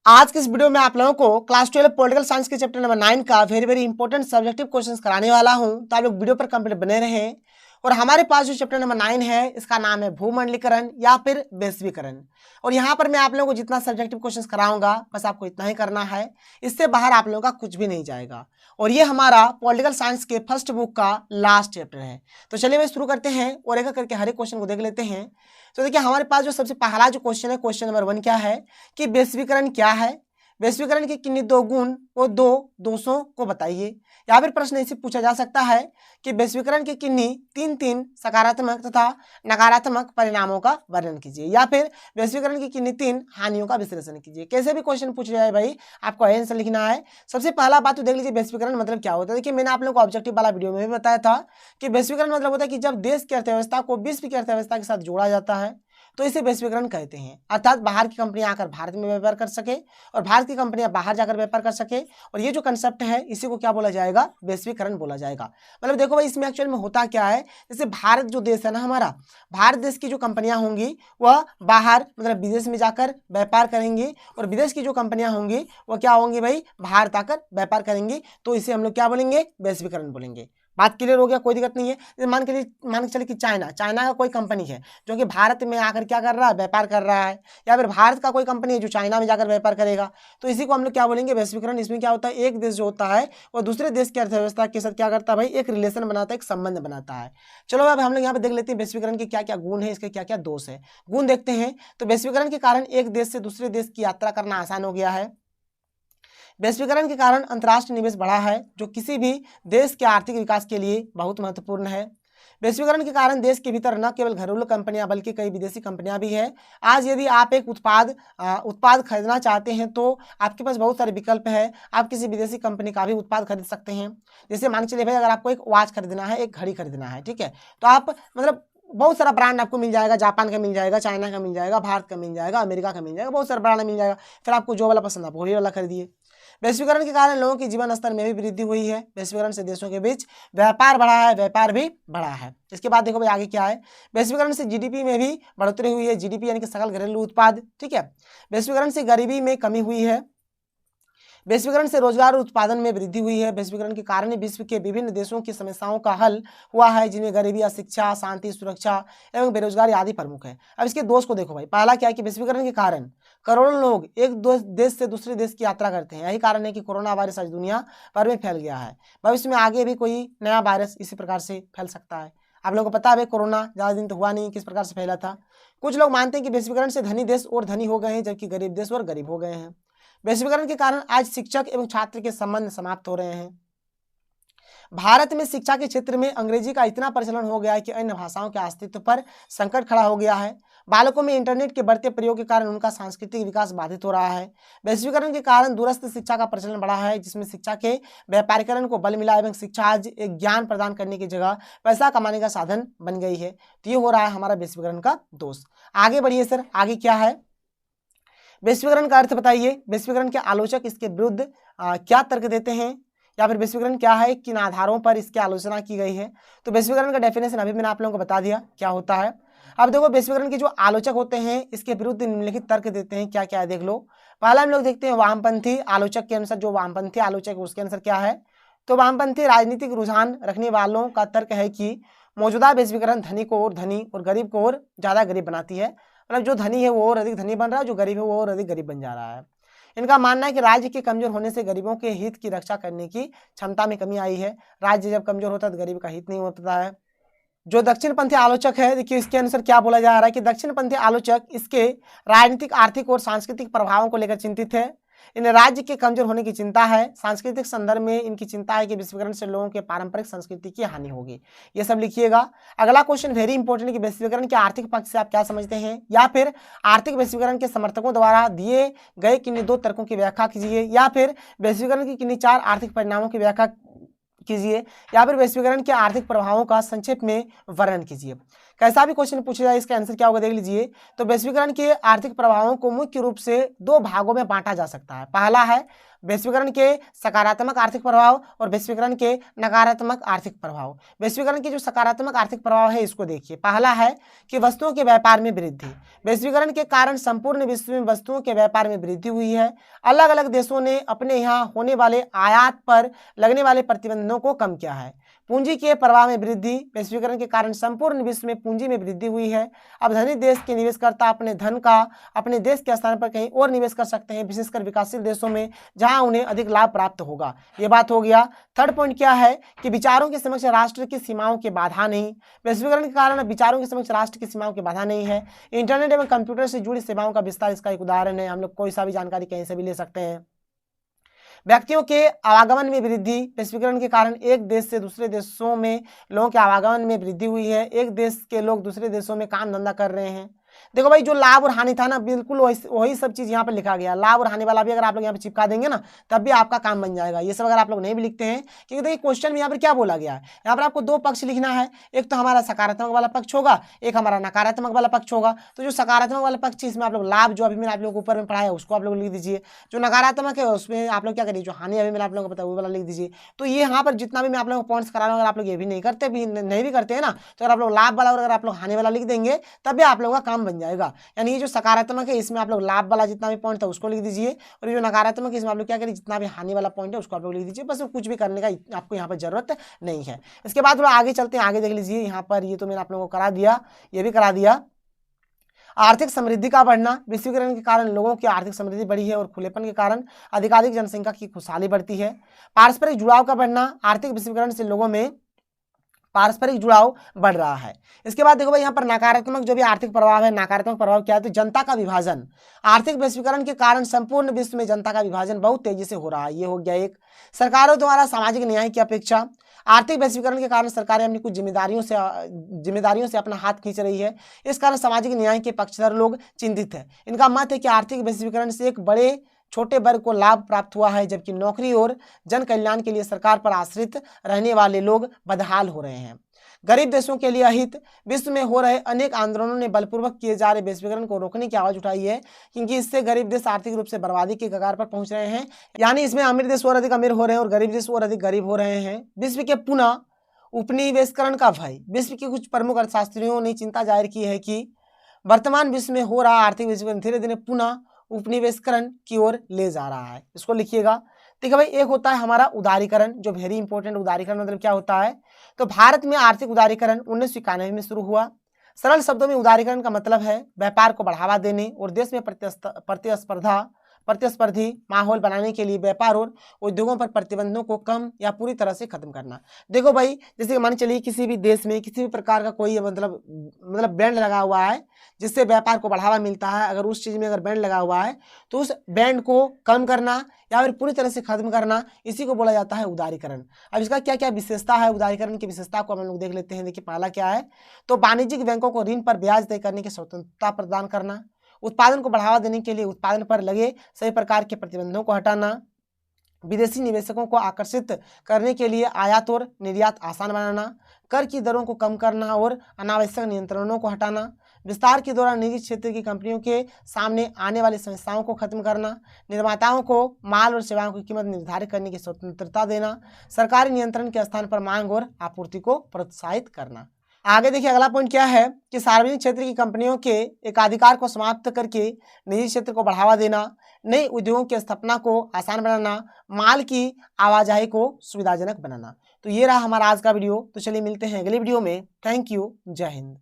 आज के इस वीडियो में आप लोगों को क्लास 12 पॉलिटिकल साइंस के चैप्टर नंबर 9 का वेरी इंपॉर्टेंट सब्जेक्टिव क्वेश्चंस कराने वाला हूं। तो आप लोग वीडियो पर कंप्लीट बने रहें। और हमारे पास जो चैप्टर नंबर 9 है इसका नाम है भूमंडलीकरण या फिर वैश्वीकरण। और यहाँ पर मैं आप लोगों को जितना सब्जेक्टिव क्वेश्चंस कराऊंगा बस आपको इतना ही करना है, इससे बाहर आप लोगों का कुछ भी नहीं जाएगा। और ये हमारा पॉलिटिकल साइंस के फर्स्ट बुक का लास्ट चैप्टर है। तो चलिए मैं शुरू करते हैं और एक करके हर एक क्वेश्चन को देख लेते हैं। तो देखिए हमारे पास जो सबसे पहला जो क्वेश्चन है, क्वेश्चन नंबर 1 क्या है कि वैश्वीकरण क्या है, वैश्वीकरण के किन्हीं दो गुण और दो दोषों को बताइए। या फिर प्रश्न ऐसे पूछा जा सकता है कि वैश्वीकरण के किन्हीं तीन सकारात्मक तथा नकारात्मक परिणामों का वर्णन कीजिए, या फिर वैश्वीकरण की किन्हीं 3 हानियों का विश्लेषण कीजिए। कैसे भी क्वेश्चन पूछ जाए भाई आपको आंसर लिखना है। सबसे पहला बात तो देख लीजिए वैश्वीकरण मतलब क्या होता है। देखिए मैंने आप लोगों को ऑब्जेक्टिव वाला वीडियो में भी बताया था कि वैश्वीकरण मतलब होता है कि जब देश की अर्थव्यवस्था को विश्व की अर्थव्यवस्था के साथ जोड़ा जाता है तो इसे वैश्वीकरण कहते हैं। अर्थात बाहर की कंपनियां आकर भारत में व्यापार कर सके और भारत की कंपनियां बाहर जाकर व्यापार कर सके। और ये जो कंसेप्ट है इसी को क्या बोला जाएगा, वैश्वीकरण बोला जाएगा। मतलब देखो भाई इसमें एक्चुअल में होता क्या है, जैसे भारत जो देश है ना हमारा, भारत देश की जो कंपनियां होंगी वह बाहर मतलब विदेश में जाकर व्यापार करेंगी और विदेश की जो कंपनियां होंगी वह क्या होंगी भाई भारत आकर व्यापार करेंगी। तो इसे हम लोग क्या बोलेंगे, वैश्वीकरण बोलेंगे। बात क्लियर हो गया, कोई दिक्कत नहीं है। जैसे मान के चले कि चाइना का कोई कंपनी है जो कि भारत में आकर क्या कर रहा है, व्यापार कर रहा है, या फिर भारत का कोई कंपनी है जो चाइना में जाकर व्यापार करेगा, तो इसी को हम लोग क्या बोलेंगे, वैश्वीकरण। इसमें क्या होता है, एक देश जो होता है वो दूसरे देश की अर्थव्यवस्था के साथ क्या करता है भाई, एक रिलेशन बनाता है, एक संबंध बनाता है। चलो अब हम लोग यहाँ पे देख लेते हैं वैश्वीकरण के क्या क्या गुण है, इसके क्या क्या दोष है। गुण देखते हैं तो वैश्वीकरण के कारण एक देश से दूसरे देश की यात्रा करना आसान हो गया है। वैश्वीकरण के कारण अंतर्राष्ट्रीय निवेश बढ़ा है जो किसी भी देश के आर्थिक विकास के लिए बहुत महत्वपूर्ण है। वैश्वीकरण के कारण देश के भीतर न केवल घरेलू कंपनियां बल्कि कई विदेशी कंपनियां भी हैं। आज यदि आप एक उत्पाद खरीदना चाहते हैं तो आपके पास बहुत सारे विकल्प है। आप किसी विदेशी कंपनी का भी उत्पाद खरीद सकते हैं। जैसे मान के चलिए भाई अगर आपको एक वॉच खरीदना है, एक घड़ी खरीदना है, ठीक है, तो आप मतलब बहुत सारा ब्रांड आपको मिल जाएगा, जापान का मिल जाएगा, चाइना का मिल जाएगा, भारत का मिल जाएगा, अमेरिका का मिल जाएगा, बहुत सारा ब्रांड मिल जाएगा। फिर आपको जो वाला पसंद है वही वाला खरीदिए। वैश्वीकरण के कारण लोगों के जीवन स्तर में भी वृद्धि हुई है। वैश्वीकरण से देशों के बीच व्यापार बढ़ा है, व्यापार भी बढ़ा है। इसके बाद देखो भाई आगे क्या है, वैश्वीकरण से जीडीपी में भी बढ़ोतरी हुई है। जीडीपी यानी कि सकल घरेलू उत्पाद, ठीक है। वैश्वीकरण से गरीबी में कमी हुई है। वैश्वीकरण से रोजगार और उत्पादन में वृद्धि हुई है। वैश्वीकरण के कारण विश्व के विभिन्न देशों की समस्याओं का हल हुआ है, जिनमें गरीबी, अशिक्षा, शांति, सुरक्षा एवं बेरोजगारी आदि प्रमुख है। अब इसके दोष को देखो भाई, पहला क्या है कि वैश्वीकरण के कारण करोड़ों लोग एक देश से दूसरे देश की यात्रा करते हैं। यही कारण है कि कोरोना वायरस आज दुनिया भर में फैल गया है। भविष्य में आगे भी कोई नया वायरस इसी प्रकार से फैल सकता है। आप लोगों को पता है कोरोना ज़्यादा दिन तो हुआ नहीं, किस प्रकार से फैला था। कुछ लोग मानते हैं कि वैश्वीकरण से धनी देश और धनी हो गए हैं जबकि गरीब देश और गरीब हो गए हैं। वैश्वीकरण के कारण आज शिक्षक एवं छात्र के संबंध समाप्त हो रहे हैं। भारत में शिक्षा के क्षेत्र में अंग्रेजी का इतना प्रचलन हो गया है कि अन्य भाषाओं के अस्तित्व पर संकट खड़ा हो गया है। बालकों में इंटरनेट के बढ़ते प्रयोग के कारण उनका सांस्कृतिक विकास बाधित हो रहा है। वैश्वीकरण के कारण दूरस्थ शिक्षा का प्रचलन बढ़ा है, जिसमें शिक्षा के व्यापारीकरण को बल मिला एवं शिक्षा आज एक ज्ञान प्रदान करने की जगह पैसा कमाने का साधन बन गई है। तो ये हो रहा है हमारा वैश्वीकरण का दोष। आगे बढ़िए सर, आगे क्या है, वैश्वीकरण का अर्थ बताइए। वैश्वीकरण के आलोचक इसके विरुद्ध क्या तर्क देते हैं, या फिर वैश्वीकरण क्या है, किन आधारों पर इसकी आलोचना की गई है। तो वैश्वीकरण का डेफिनेशन अभी मैंने आप लोगों को बता दिया क्या होता है। अब देखो वैश्वीकरण के जो आलोचक होते हैं इसके विरुद्ध निम्नलिखित तर्क देते हैं, क्या क्या है देख लो। पहला हम लोग देखते हैं वामपंथी आलोचक के अनुसार, जो वामपंथी आलोचक है उसके अनुसार क्या है, तो वामपंथी राजनीतिक रुझान रखने वालों का तर्क है कि मौजूदा वैश्वीकरण धनी को और धनी और गरीब को और ज्यादा गरीब बनाती है। मतलब जो धनी है वो और अधिक धनी बन रहा है, जो गरीब है वो और अधिक गरीब बन जा रहा है। इनका मानना है कि राज्य के कमजोर होने से गरीबों के हित की रक्षा करने की क्षमता में कमी आई है। राज्य जब कमजोर होता है तो गरीब का हित नहीं होता है। जो दक्षिणपंथी आलोचक है, देखिए इसके अनुसार क्या बोला जा रहा है कि दक्षिणपंथी आलोचक इसके राजनीतिक, आर्थिक और सांस्कृतिक प्रभावों को लेकर चिंतित है। इन्हें राज्य के कमजोर होने की चिंता है। सांस्कृतिक संदर्भ में इनकी चिंता है कि वैश्वीकरण से लोगों के पारंपरिक संस्कृति की हानि होगी। ये सब लिखिएगा। अगला क्वेश्चन वेरी इंपॉर्टेंट कि वैश्वीकरण के आर्थिक पक्ष से आप क्या समझते हैं, या फिर आर्थिक वैश्वीकरण के समर्थकों द्वारा दिए गए किन्हीं 2 तर्कों की व्याख्या कीजिए, या फिर वैश्वीकरण की किन्हीं 4 आर्थिक परिणामों की व्याख्या कीजिए, या फिर वैश्वीकरण के आर्थिक प्रभावों का संक्षेप में वर्णन कीजिए। कैसा भी क्वेश्चन पूछा जाए इसका आंसर क्या होगा देख लीजिए। तो वैश्वीकरण के आर्थिक प्रभावों को मुख्य रूप से दो भागों में बांटा जा सकता है। पहला है वैश्वीकरण के सकारात्मक आर्थिक प्रभाव और वैश्वीकरण के नकारात्मक आर्थिक प्रभाव। वैश्वीकरण के जो सकारात्मक आर्थिक प्रभाव है इसको देखिए। पहला है कि वस्तुओं के व्यापार में वृद्धि। वैश्वीकरण के कारण संपूर्ण विश्व में वस्तुओं के व्यापार में वृद्धि हुई है। अलग अलग देशों ने अपने यहाँ होने वाले आयात पर लगने वाले प्रतिबंधों को कम किया है। पूंजी के प्रवाह में वृद्धि। वैश्वीकरण के कारण संपूर्ण विश्व में पूंजी में वृद्धि हुई है। अब धनी देश के निवेशकर्ता अपने धन का अपने देश के स्थान पर कहीं और निवेश कर सकते हैं, विशेषकर विकासशील देशों में जहां उन्हें अधिक लाभ प्राप्त होगा। ये बात हो गया। थर्ड पॉइंट क्या है कि विचारों के समक्ष राष्ट्र की सीमाओं की बाधा नहीं। वैश्वीकरण के कारण विचारों के समक्ष राष्ट्र की सीमाओं की बाधा नहीं है। इंटरनेट एवं कंप्यूटर से जुड़ी सेवाओं का विस्तार इसका एक उदाहरण है। हम लोग कोई सा भी जानकारी कहीं से भी ले सकते हैं। व्यक्तियों के आवागमन में वृद्धि। वैश्वीकरण के कारण एक देश से दूसरे देशों में लोगों के आवागमन में वृद्धि हुई है। एक देश के लोग दूसरे देशों में काम धंधा कर रहे हैं। देखो भाई, जो लाभ और हानि था ना, बिल्कुल वही सब चीज यहाँ पर लिखा गया। लाभ और हानि वाला भी अगर आप लोग यहाँ पे चिपका देंगे ना तब भी आपका काम बन जाएगा। ये सब अगर आप लोग नहीं भी लिखते हैं, क्योंकि देखिए क्वेश्चन में यहाँ पर क्या बोला गया है, यहाँ पर आपको दो पक्ष लिखना है। एक तो हमारा सकारात्मक वाला पक्ष होगा, एक हमारा नकारात्मक वाला पक्ष होगा। तो जो सकारात्मक वाला पक्ष इसमें आप लोग लाभ जो अभी मैंने आप लोग ऊपर में पढ़ाया उसको आप लोग लिख दीजिए। जो नकारात्मक है उसमें आप लोग क्या करिए, जो हानि अभी मैंने आप लोगों को बताया वो वाला लिख दीजिए। तो ये यहाँ पर जितना भी मैं आप लोगों को पॉइंट्स करा रहा हूँ, अगर आप लोग ये भी नहीं करते हैं ना, तो अगर आप लोग लाभ वाला और अगर आप लोग हानि वाला लिख देंगे तब भी आप लोगों का काम बन जाएगा। यानी ये जो सकारात्मक है इसमें आप लोग लाभ वाला जितना भी पॉइंट था उसको लिख दीजिए, और ये जो नकारात्मक है इसमें आप लोग क्या करिए, जितना भी हानि वाला पॉइंट है उसको आप लोग लिख दीजिए। बस कुछ भी करने का आपको यहाँ पर जरूरत नहीं है। इसके बाद थोड़ा आगे चलते हैं, आगे देख लीजिए। यहाँ पर ये तो मैंने आप लोगों को करा दिया, ये भी करा दिया। आर्थिक समृद्धि का बढ़ना। वैश्वीकरण के कारण लोगों की आर्थिक समृद्धि बढ़ी है और खुलेपन के कारण अधिकाधिक जनसंख्या की खुशहाली बढ़ती है। पारस्परिक जुड़ाव का बढ़ना। आर्थिक वैश्वीकरण से लोगों में पारस्परिक जुड़ाव बढ़ रहा है। इसके बाद देखो भाई, यहाँ पर नकारात्मक जो भी आर्थिक प्रभाव है, नकारात्मक प्रभाव क्या है, तो जनता का विभाजन। आर्थिक वैश्वीकरण के कारण संपूर्ण विश्व में जनता का विभाजन बहुत तेजी से हो रहा है। ये हो गया एक। सरकारों द्वारा सामाजिक न्याय की अपेक्षा। आर्थिक वैश्वीकरण के कारण सरकारें अपनी कुछ जिम्मेदारियों से अपना हाथ खींच रही है। इस कारण सामाजिक न्याय के पक्षधर लोग चिंतित है। इनका मत है कि आर्थिक वैश्वीकरण से एक बड़े छोटे वर्ग को लाभ प्राप्त हुआ है, जबकि नौकरी और जन कल्याण के लिए सरकार पर आश्रित रहने वाले लोग बदहाल हो रहे हैं। गरीब देशों के लिए अहित। विश्व में हो रहे अनेक आंदोलनों ने बलपूर्वक किए जा रहे वैश्वीकरण को रोकने की आवाज उठाई है, क्योंकि इससे गरीब देश आर्थिक रूप से बर्बादी के कगार पर पहुंच रहे हैं। यानी इसमें अमीर देश और अधिक अमीर हो रहे हैं और गरीब देश और अधिक गरीब हो रहे हैं। विश्व के पुनः उपनिवेशकरण का भय। विश्व के कुछ प्रमुख अर्थशास्त्रियों ने चिंता जाहिर की है कि वर्तमान विश्व में हो रहा आर्थिक वैश्वीकरण धीरे धीरे पुनः उपनिवेशकरण की ओर ले जा रहा है। इसको लिखिएगा। ठीक है भाई, एक होता है हमारा उदारीकरण, जो वेरी इंपॉर्टेंट। उदारीकरण मतलब क्या होता है, तो भारत में आर्थिक उदारीकरण 1991 में शुरू हुआ। सरल शब्दों में उदारीकरण का मतलब है व्यापार को बढ़ावा देने और देश में प्रतिस्पर्धी माहौल बनाने के लिए व्यापार और उद्योगों पर प्रतिबंधों को कम या पूरी तरह से खत्म करना। देखो भाई, जैसे मान चलिए किसी भी देश में किसी भी प्रकार का कोई मतलब बैंड लगा हुआ है जिससे व्यापार को बढ़ावा मिलता है। अगर उस चीज में अगर बैंड लगा हुआ है तो उस बैंड को कम करना या फिर पूरी तरह से खत्म करना, इसी को बोला जाता है उदारीकरण। अब इसका क्या क्या विशेषता है, उदारीकरण की विशेषता को हम लोग देख लेते हैं। देखिए पहला क्या है, तो वाणिज्यिक बैंकों को ऋण पर ब्याज तय करने की स्वतंत्रता प्रदान करना। उत्पादन को बढ़ावा देने के लिए उत्पादन पर लगे सभी प्रकार के प्रतिबंधों को हटाना। विदेशी निवेशकों को आकर्षित करने के लिए आयात और निर्यात आसान बनाना। कर की दरों को कम करना और अनावश्यक नियंत्रणों को हटाना। विस्तार के दौरान निजी क्षेत्र की कंपनियों के सामने आने वाली समस्याओं को खत्म करना। निर्माताओं को माल और सेवाओं की कीमत निर्धारित करने की स्वतंत्रता देना। सरकारी नियंत्रण के स्थान पर मांग और आपूर्ति को प्रोत्साहित करना। आगे देखिए अगला पॉइंट क्या है कि सार्वजनिक क्षेत्र की कंपनियों के एकाधिकार को समाप्त करके निजी क्षेत्र को बढ़ावा देना। नए उद्योगों की स्थापना को आसान बनाना। माल की आवाजाही को सुविधाजनक बनाना। तो ये रहा हमारा आज का वीडियो। तो चलिए मिलते हैं अगले वीडियो में। Thank you. जय हिंद।